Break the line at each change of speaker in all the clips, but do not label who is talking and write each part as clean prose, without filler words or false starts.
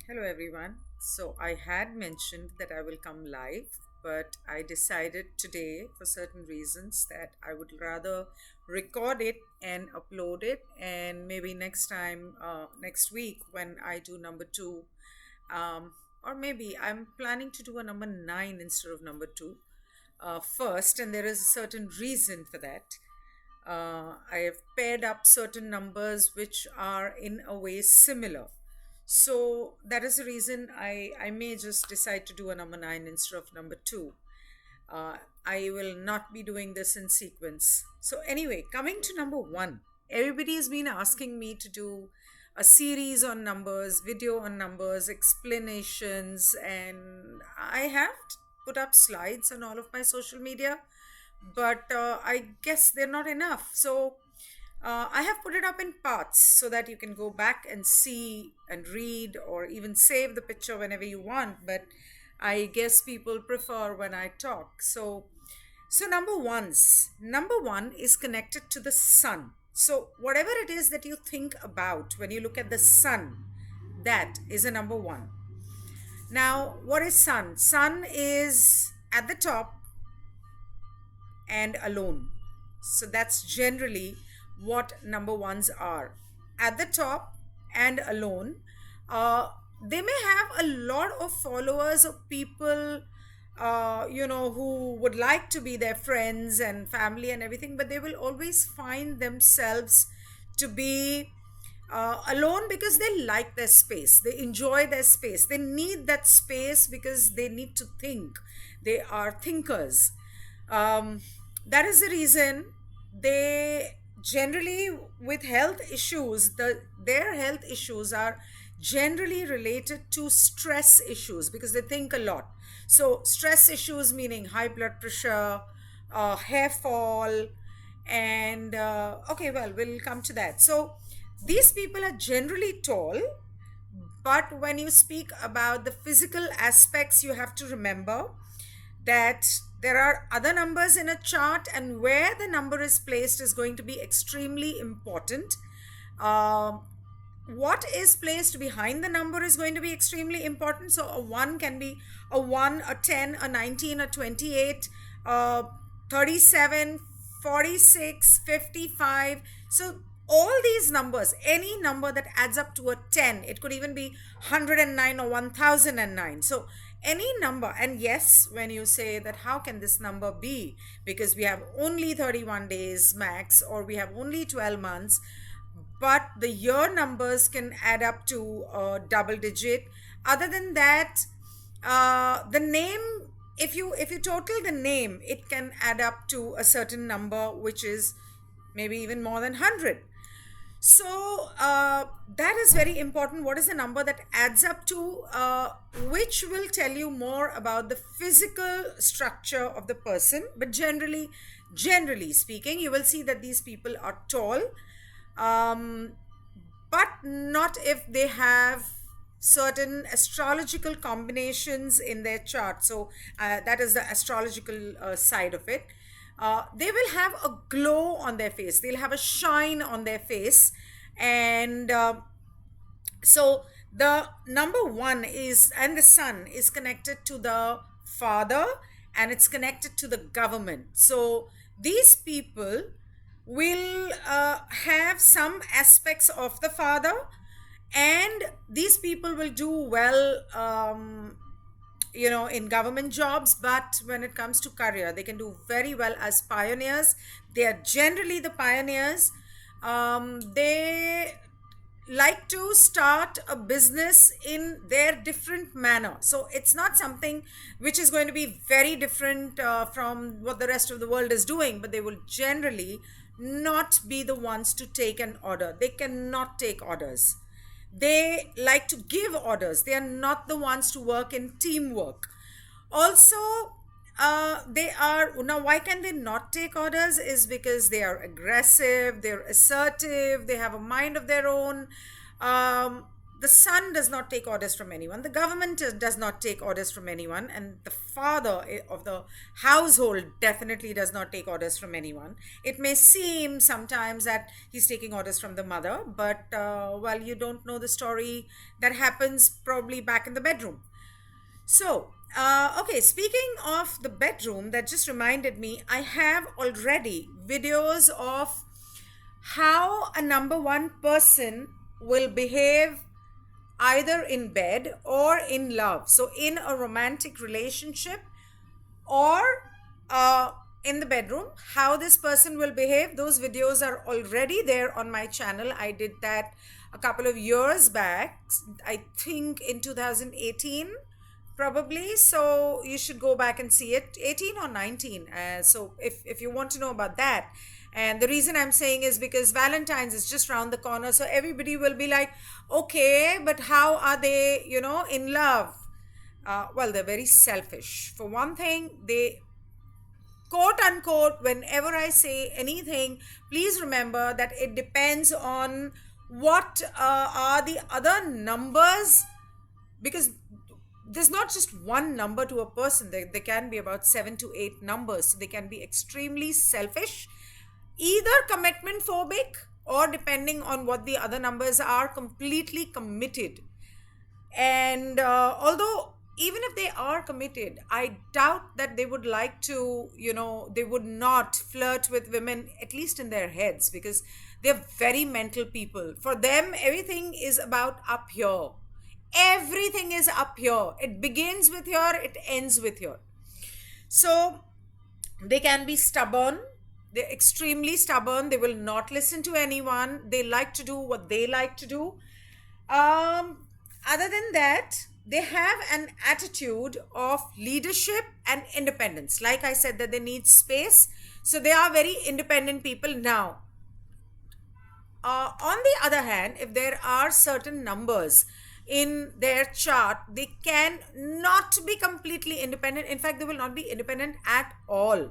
Hello everyone. So I had mentioned that I will come live, but I decided today for certain reasons that I would rather record it and upload it, and maybe next time, next week when I do number two, um, or maybe I'm planning to do a number nine instead of number two first, and there is a certain reason for that. I have paired up certain numbers which are in a way similar. So that is the reason I may just decide to do a number nine instead of number two. Uh, I will not be doing this in sequence. So, anyway, coming to number one, everybody has been asking me to do a series on numbers, video on numbers, explanations, and I have put up slides on all of my social media, but I guess they're not enough. So, I have put it up in parts so that you can go back and see and read or even save the picture whenever you want. But I guess people prefer when I talk. So number one is connected to the sun. So whatever it is that you think about when you look at the sun, that is a number one. Now, what is sun? Sun is at the top and alone. So that's generally what number ones are, at the top and alone. Uh, they may have a lot of followers of people, who would like to be their friends and family and everything, but they will always find themselves to be alone because they like their space. They enjoy their space. They need that space because they need to think. They are thinkers. Um, that is the reason they generally, with health issues, their health issues are generally related to stress issues because they think a lot. So stress issues meaning high blood pressure, hair fall, and okay, well, we'll come to that. So these people are generally tall, but when you speak about the physical aspects, you have to remember that there are other numbers in a chart, and where the number is placed is going to be extremely important. Um what is placed behind the number is going to be extremely important. So a 1 can be a 1, a 10, a 19, a 28, 37, 46, 55. So all these numbers, any number that adds up to a 10, it could even be 109 or 1009. So any number, and yes, when you say that how can this number be, because we have only 31 days max, or we have only 12 months, but the year numbers can add up to a double digit. Other than that, the name, if you total the name, it can add up to a certain number, which is maybe even more than 100. So that is very important. What is the number that adds up to, which will tell you more about the physical structure of the person. But generally speaking, you will see that these people are tall, um, but not if they have certain astrological combinations in their chart. So that is the astrological side of it. They will have a glow on their face, they'll have a shine on their face, and so the number one is, and the sun is connected to the father, and it's connected to the government. So these people will have some aspects of the father, and these people will do well, in government jobs. But when it comes to career, they can do very well as pioneers. They are generally the pioneers. They like to start a business in their different manner. So it's not something which is going to be very different from what the rest of the world is doing, but they will generally not be the ones to take an order. They cannot take orders. They like to give orders. They are not the ones to work in teamwork. Also, they are, now why can they not take orders is because they are aggressive, they're assertive, they have a mind of their own. the son does not take orders from anyone, the government does not take orders from anyone, and the father of the household definitely does not take orders from anyone. It may seem sometimes that he's taking orders from the mother, but well, you don't know the story that happens probably back in the bedroom. So, okay, speaking of the bedroom, that just reminded me, I have already videos of how a number one person will behave either in bed or in love. So, in a romantic relationship or uh, in the bedroom, how this person will behave. Those videos are already there on my channel. I did that a couple of years back, I think in 2018 probably. So you should go back and see it, 18 or 19. So if you want to know about that, and the reason I'm saying is because Valentine's is just around the corner, so everybody will be like, okay, but how are they, in love? Well, they're very selfish. For one thing, they, quote unquote, whenever I say anything, please remember that it depends on what are the other numbers, because there's not just one number to a person. There can be about 7 to 8 numbers. So they can be extremely selfish, either commitment phobic, or depending on what the other numbers are, completely committed. And although even if they are committed, I doubt that they would like to, they would not flirt with women, at least in their heads, because they're very mental people. For them, everything is about up here. Everything is up here. It begins with here, it ends with here. So they can be stubborn. They're extremely stubborn. They will not listen to anyone. They like to do what they like to do. Other than that, they have an attitude of leadership and independence. Like I said, that they need space. So they are very independent people. Now, on the other hand, if there are certain numbers in their chart, they can not be completely independent. In fact, they will not be independent at all.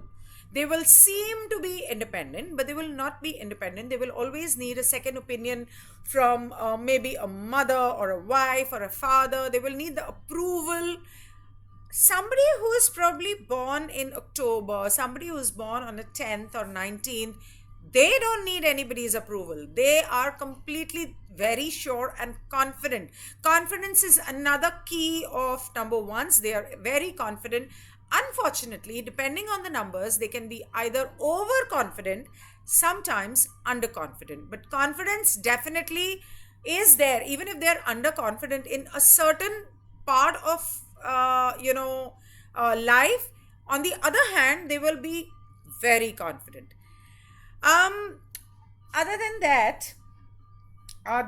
They will seem to be independent, but they will not be independent. They will always need a second opinion from maybe a mother or a wife or a father. They will need the approval. Somebody who is probably born in October, somebody who is born on the 10th or 19th, they don't need anybody's approval. They are completely very sure and confident. Confidence is another key of number ones. They are very confident. Unfortunately, depending on the numbers, they can be either overconfident, sometimes underconfident. But confidence definitely is there, even if they're underconfident in a certain part of, life. On the other hand, they will be very confident. Um, Other than that,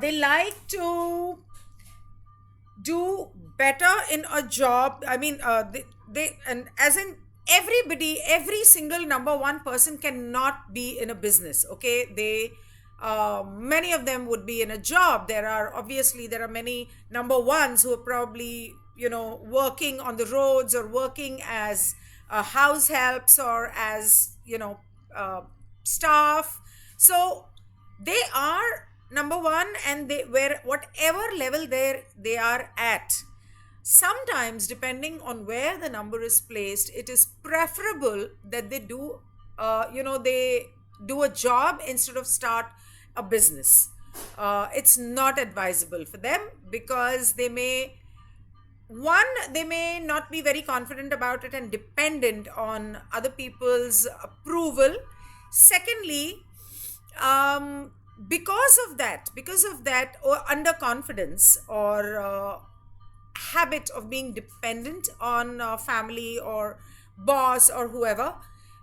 they like to do better in a job. I mean, they and as in everybody, every single number one person cannot be in a business. Okay, they many of them would be in a job. There are many number ones who are probably working on the roads or working as house helps or as staff. So they are number one, and they where whatever level they are at, sometimes depending on where the number is placed, it is preferable that they do a job instead of start a business. It's not advisable for them, because they may not be very confident about it and dependent on other people's approval. Secondly, because of that, or underconfidence, or habit of being dependent on family or boss or whoever,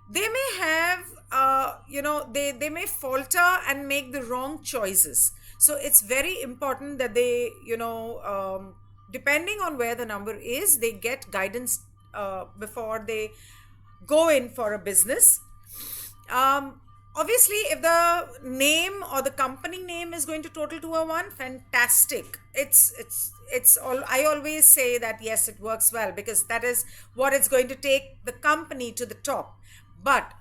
they may have they may falter and make the wrong choices. So it's very important that they depending on where the number is, they get guidance before they go in for a business. Obviously, if the name or the company name is going to total to a one, fantastic. It's all, I always say that yes, it works well, because that is what it's going to take the company to the top. But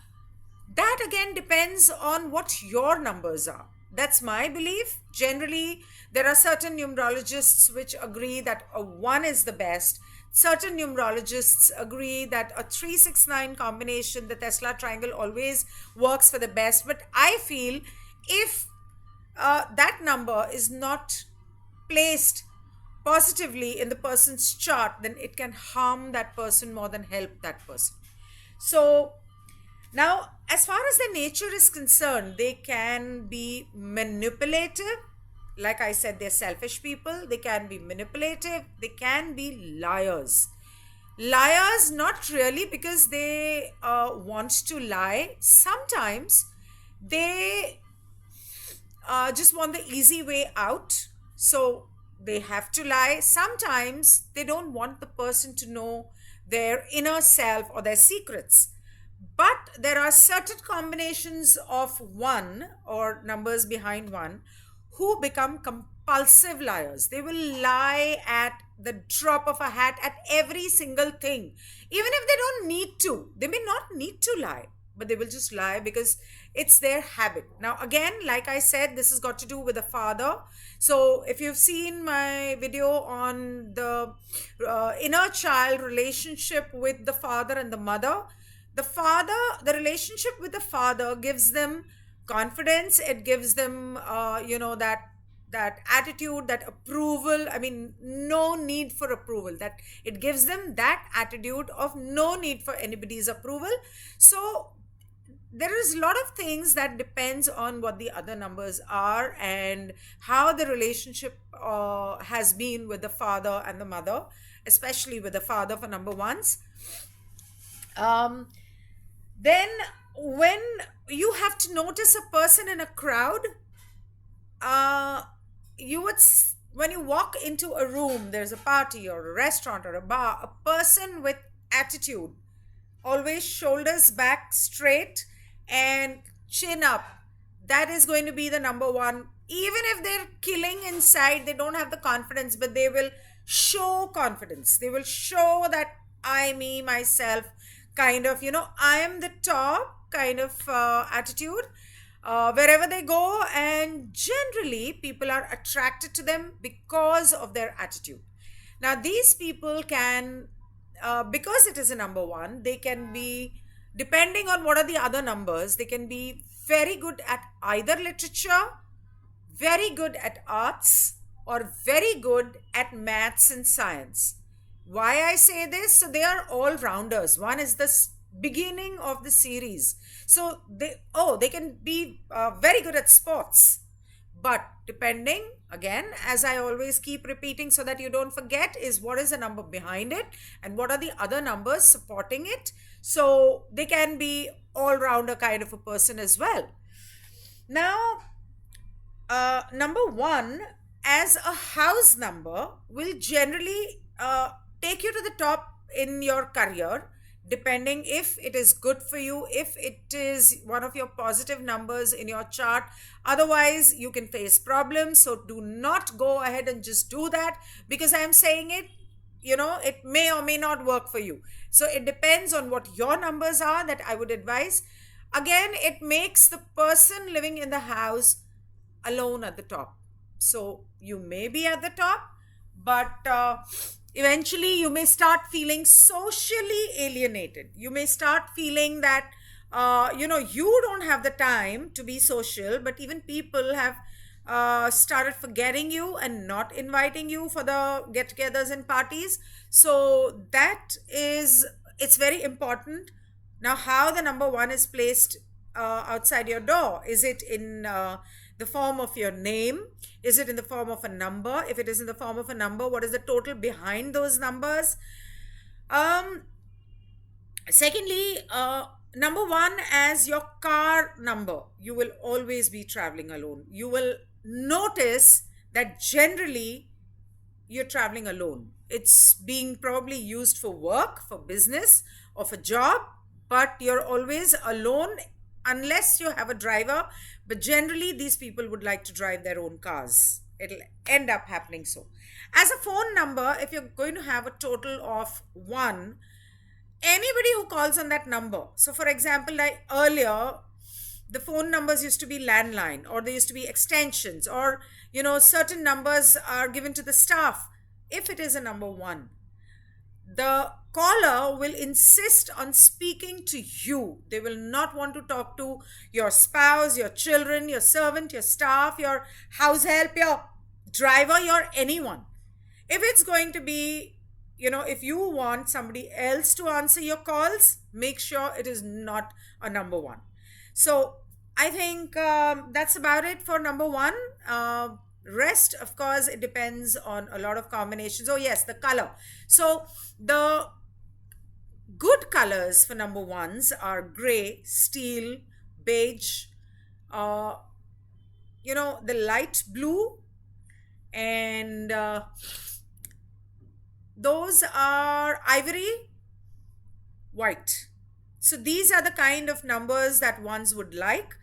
that again depends on what your numbers are. That's my belief. Generally, there are certain numerologists which agree that a 1 is the best. Certain numerologists agree that a 369 combination, the Tesla triangle, always works for the best. But I feel if that number is not placed positively in the person's chart, then it can harm that person more than help that person. So, now, as far as their nature is concerned, they can be manipulative. Like I said, they're selfish people. They can be manipulative. They can be liars. Liars, not really because they want to lie. Sometimes they just want the easy way out. So they have to lie. Sometimes they don't want the person to know their inner self or their secrets. But there are certain combinations of 1 or numbers behind 1 who become compulsive liars. They will lie at the drop of a hat at every single thing, even if they don't need to. They may not need to lie, but they will just lie because it's their habit. Now, again, like I said, this has got to do with the father. So, if you've seen my video on the inner child relationship with the father and the mother, the relationship with the father gives them confidence. It gives them that attitude, that approval. I mean, no need for approval. That it gives them that attitude of no need for anybody's approval. So there is a lot of things that depends on what the other numbers are and how the relationship has been with the father and the mother, especially with the father for number ones. um, then when you have to notice a person in a crowd, uh, when you walk into a room, there's a party or a restaurant or a bar, a person with attitude, always shoulders back straight and chin up, that is going to be the number one. Even if they're killing inside, they don't have the confidence, but they will show confidence. They will show that I, me, myself, kind of, I am the top kind of attitude wherever they go. And generally, people are attracted to them because of their attitude. Now, these people can, because it is a number one, they can be, depending on what are the other numbers, they can be very good at either literature, very good at arts, or very good at maths and science. Why I say this? So they are all rounders. One is the beginning of the series. So they can be very good at sports. But depending, again, as I always keep repeating so that you don't forget, is what is the number behind it and what are the other numbers supporting it. So they can be all rounder kind of a person as well. Now, number one, as a house number, will generally take you to the top in your career, depending if it is good for you, if it is one of your positive numbers in your chart. Otherwise, you can face problems. So do not go ahead and just do that because I am saying it. It may or may not work for you. So it depends on what your numbers are that I would advise. Again, it makes the person living in the house alone at the top. So you may be at the top, but eventually you may start feeling socially alienated. You may start feeling that, you don't have the time to be social, but even people have started forgetting you and not inviting you for the get togethers and parties. So it's very important. Now, how the number one is placed outside your door? Is it in the form of your name? Is it in the form of a number? If it is in the form of a number, what is the total behind those numbers? Um, Secondly, number one, as your car number, you will always be traveling alone. You will notice that generally you're traveling alone. It's being probably used for work, for business, or for job, but you're always alone unless you have a driver. But generally, these people would like to drive their own cars. It'll end up happening so. As a phone number, if you're going to have a total of one, anybody who calls on that number. So, for example, like earlier, the phone numbers used to be landline, or they used to be extensions, or certain numbers are given to the staff. If it is a number one, the caller will insist on speaking to you. They will not want to talk to your spouse, your children, your servant, your staff, your house help, your driver, your anyone. If it's going to be, if you want somebody else to answer your calls, make sure it is not a number one. So I think that's about it for number one. Rest, of course, it depends on a lot of combinations. Oh yes, the color. So the good colors for number ones are gray, steel, beige, uh, the light blue, and those are ivory, white. So these are the kind of numbers that ones would like.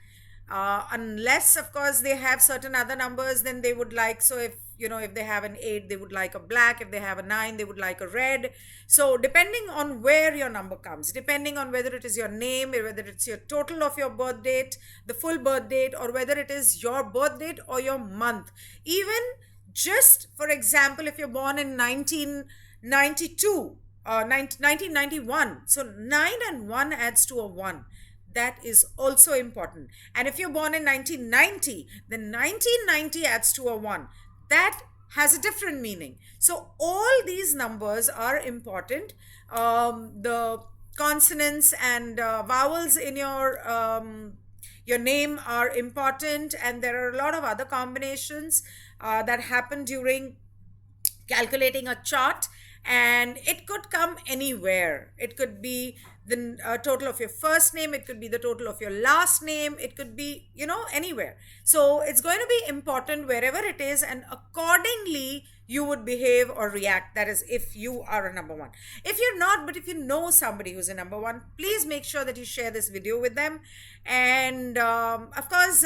Unless, of course, they have certain other numbers, then they would like. So if they have an 8, they would like a black. If they have a 9, they would like a red. So depending on where your number comes, depending on whether it is your name, whether it's your total of your birth date, the full birth date, or whether it is your birth date or your month. Even just for example, if you're born in 1992, 1991, so 9 and 1 adds to a 1. That is also important. And if you're born in 1990, then 1990 adds to a 1. That has a different meaning. So all these numbers are important. The consonants and vowels in your name are important, and there are a lot of other combinations that happen during calculating a chart, and it could come anywhere. It could be the total of your first name, it could be the total of your last name, it could be anywhere. So it's going to be important wherever it is, and accordingly you would behave or react. That is, if you are a number one. If you're not, but if you know somebody who's a number one, please make sure that you share this video with them. And of course,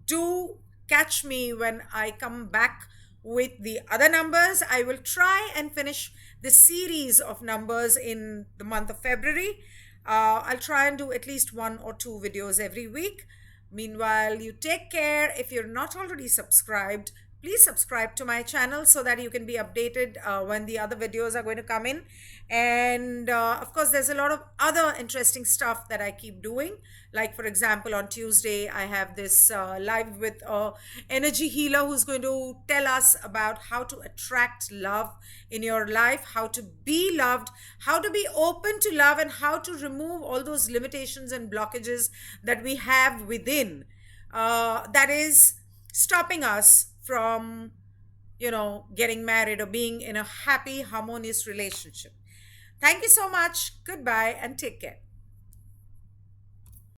do catch me when I come back with the other numbers. I will try and finish the series of numbers in the month of February. I'll try and do at least 1 or 2 videos every week. Meanwhile, you take care. If you're not already subscribed, please subscribe to my channel so that you can be updated when the other videos are going to come in. And of course, there's a lot of other interesting stuff that I keep doing. Like, for example, on Tuesday, I have this live with an energy healer who's going to tell us about how to attract love in your life, how to be loved, how to be open to love, and how to remove all those limitations and blockages that we have within, that is stopping us from getting married or being in a happy, harmonious relationship. Thank you so much. Goodbye and take care.